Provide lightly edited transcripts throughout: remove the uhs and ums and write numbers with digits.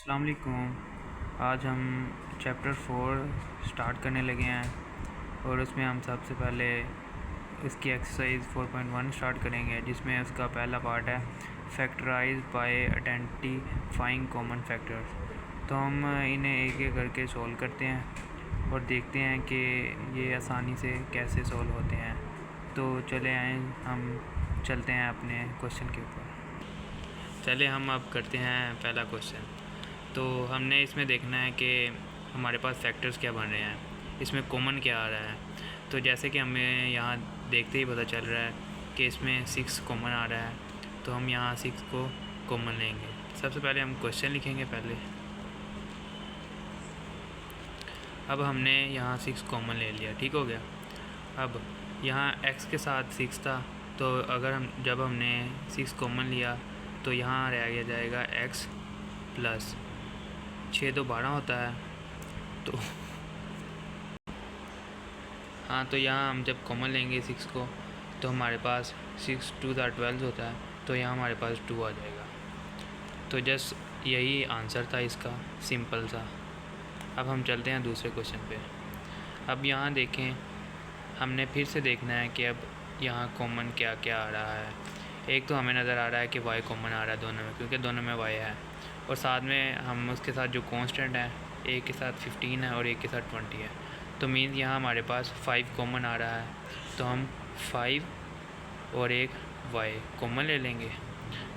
अस्सलाम वालेकुम। आज हम चैप्टर 4 स्टार्ट करने लगे हैं और उसमें हम सबसे पहले इसकी एक्सरसाइज 4.1 स्टार्ट करेंगे, जिसमें उसका पहला पार्ट है factorize by identifying common factors. तो हम इन्हें एक एक करके सॉल्व करते हैं और देखते हैं कि ये आसानी से कैसे सॉल्व होते हैं। तो चले आए, हम चलते हैं अपने क्वेश्चन के ऊपर। चले हम अब करते हैं पहला क्वेश्चन। तो हमने इसमें देखना है कि हमारे पास फैक्टर्स क्या बन रहे हैं, इसमें कॉमन क्या आ रहा है। तो जैसे कि हमें यहाँ देखते ही पता चल रहा है कि इसमें 6 कॉमन आ रहा है, तो हम यहाँ 6 को कॉमन लेंगे। सबसे पहले हम क्वेश्चन लिखेंगे पहले। अब हमने यहाँ 6 कॉमन ले लिया, ठीक हो गया। अब यहाँ x के साथ 6 था, तो अगर जब हमने 6 कॉमन लिया तो यहाँ रह जाएगा x प्लस 6 तो 12 होता है। तो हाँ, तो यहाँ हम जब कॉमन लेंगे 6 को तो हमारे पास 6 2 12 होता है, तो यहाँ हमारे पास 2 आ जाएगा। तो जस्ट यही आंसर था इसका, सिंपल सा। अब हम चलते हैं दूसरे क्वेश्चन पे। अब यहाँ देखें, हमने फिर से देखना है कि अब यहाँ कॉमन क्या क्या आ रहा है। एक तो हमें नज़र आ रहा है कि y कॉमन आ रहा है दोनों में, क्योंकि दोनों में y है, और साथ में हम उसके साथ जो कांस्टेंट है, एक के साथ 15 है और एक के साथ 20 है। तो मीन्स यहाँ हमारे पास 5 कॉमन आ रहा है, तो हम 5 और एक y कॉमन ले लेंगे।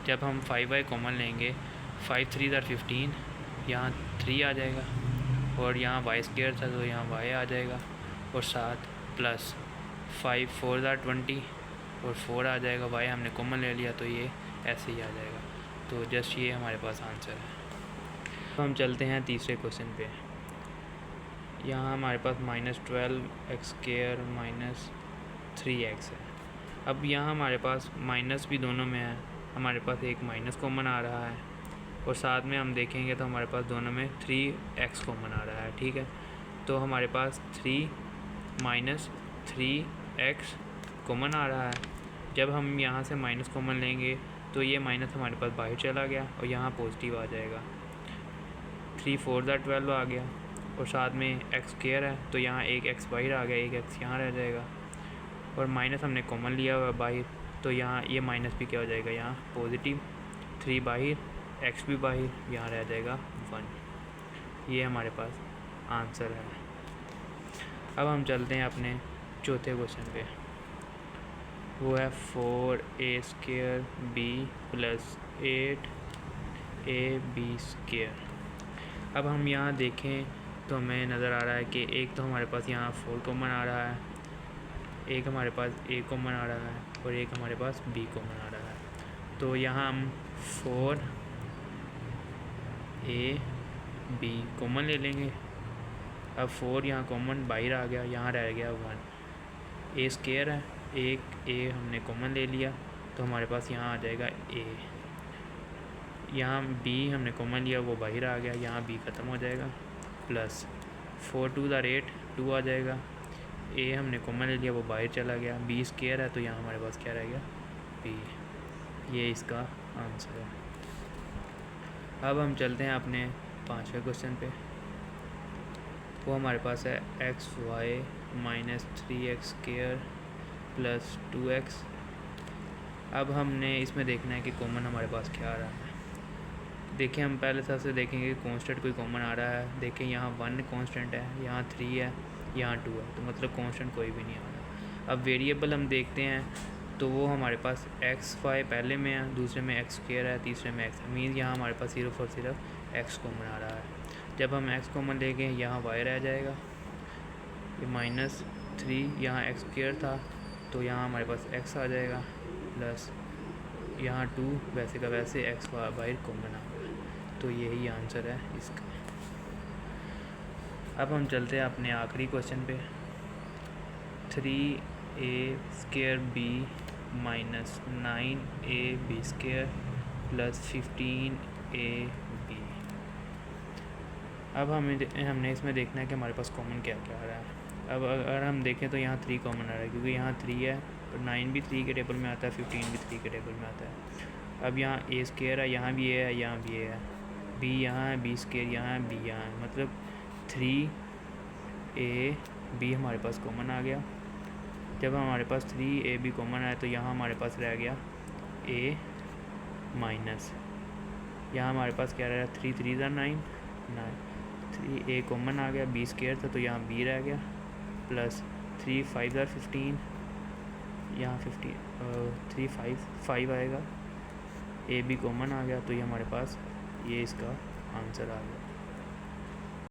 जब हम 5y कॉमन लेंगे, 5 3 15, यहाँ 3 आ जाएगा, और यहाँ y स्क्वायर था तो यहाँ y आ जाएगा, और साथ प्लस 5 4 20 और 4 आ जाएगा। y हमने कॉमन ले लिया तो ये ऐसे ही आ जाएगा। तो जस्ट ये हमारे पास आंसर है। तो हम चलते हैं तीसरे क्वेश्चन पे। यहाँ हमारे पास -12x² -3x है। अब यहाँ हमारे पास माइनस भी दोनों में है, हमारे पास एक माइनस कॉमन आ रहा है, और साथ में हम देखेंगे तो हमारे पास दोनों में 3x कॉमन आ रहा है, ठीक है। तो हमारे पास 3 - 3x कॉमन आ रहा है। जब हम यहाँ से माइनस कॉमन लेंगे तो ये माइनस हमारे पास बाहर चला गया और यहाँ पॉजिटिव आ जाएगा। 3 4 12 आ गया, और साथ में x² है तो यहाँ एक x बाहर आ गया, एक x यहाँ रह जाएगा, और माइनस हमने कॉमन लिया हुआ बाहर, तो यहाँ ये माइनस भी क्या हो जाएगा, यहाँ पॉजिटिव। 3 बाहर, x भी बाहर, यहाँ रह जाएगा 1। ये हमारे पास आंसर है। अब हम चलते हैं अपने चौथे क्वेश्चन पे। वो है 4a² b + 8ab²। अब हम यहाँ देखें तो हमें नज़र आ रहा है कि एक तो हमारे पास यहाँ 4 कॉमन आ रहा है, एक हमारे पास a कॉमन आ रहा है, और एक हमारे पास b कॉमन आ रहा है। तो यहाँ हम 4ab कॉमन ले लेंगे। अब 4 यहाँ कॉमन बाहर आ गया, यहाँ रह गया 1। a² है, एक a हमने कॉमन ले लिया तो हमारे पास यहाँ आ जाएगा a। यहाँ b हमने कॉमन लिया, वो बाहर आ गया, यहाँ b ख़त्म हो जाएगा, प्लस 4 2 8 2 आ जाएगा। a हमने कॉमन ले लिया, वो बाहर चला गया, b² है तो यहाँ हमारे पास क्या रह गया, b। ये इसका आंसर है। अब हम चलते हैं अपने पाँचवें क्वेश्चन पे। वो हमारे पास है xy -3x² + 2x। अब हमने इसमें देखना है कि कॉमन हमारे पास क्या आ रहा है। देखें, हम पहले सबसे देखेंगे कि कांस्टेंट कोई कॉमन आ रहा है। देखें, यहाँ 1 कांस्टेंट है, यहाँ 3 है, यहाँ 2 है, तो मतलब कांस्टेंट कोई भी नहीं आ रहा। अब वेरिएबल हम देखते हैं तो वो हमारे पास xy पहले में है, दूसरे में x² है, तीसरे में x। मीन्स यहाँ हमारे पास सिर्फ और सिर्फ x कॉमन आ रहा है। जब हम x कॉमन लेंगे, यहाँ y रह जाएगा, ये -3, यहाँ x² था तो यहाँ हमारे पास x आ जाएगा, प्लस यहाँ 2 वैसे का वैसे x बाहर कॉमन आ गया। तो यही आंसर है इसका। अब हम चलते हैं अपने आखिरी क्वेश्चन पे। 3a² b - 9ab² + 15ab। अब हमने इसमें देखना है कि हमारे पास कॉमन क्या क्या आ रहा है। अब अगर हम देखें तो यहाँ 3 कॉमन आ रहा है, क्योंकि यहाँ 3 है, और 9 भी 3 के टेबल में आता है, 15 भी 3 के टेबल में आता है। अब यहाँ a² है, यहाँ भी a है, यहाँ भी a है, बी यहाँ है, बी स्केयर यहाँ है, बी यहाँ है, मतलब 3ab हमारे पास कॉमन आ गया। जब हमारे पास 3ab कॉमन आया तो यहाँ हमारे पास रह गया a माइनस, यहाँ हमारे पास क्या रह गया 3 3 9 3a कॉमन आ गया, b स्केयर था तो यहाँ b रह गया, प्लस 3 5 15, यहाँ 3 5 आएगा, a b कॉमन आ गया तो ये हमारे पास ये इसका आंसर आ गया।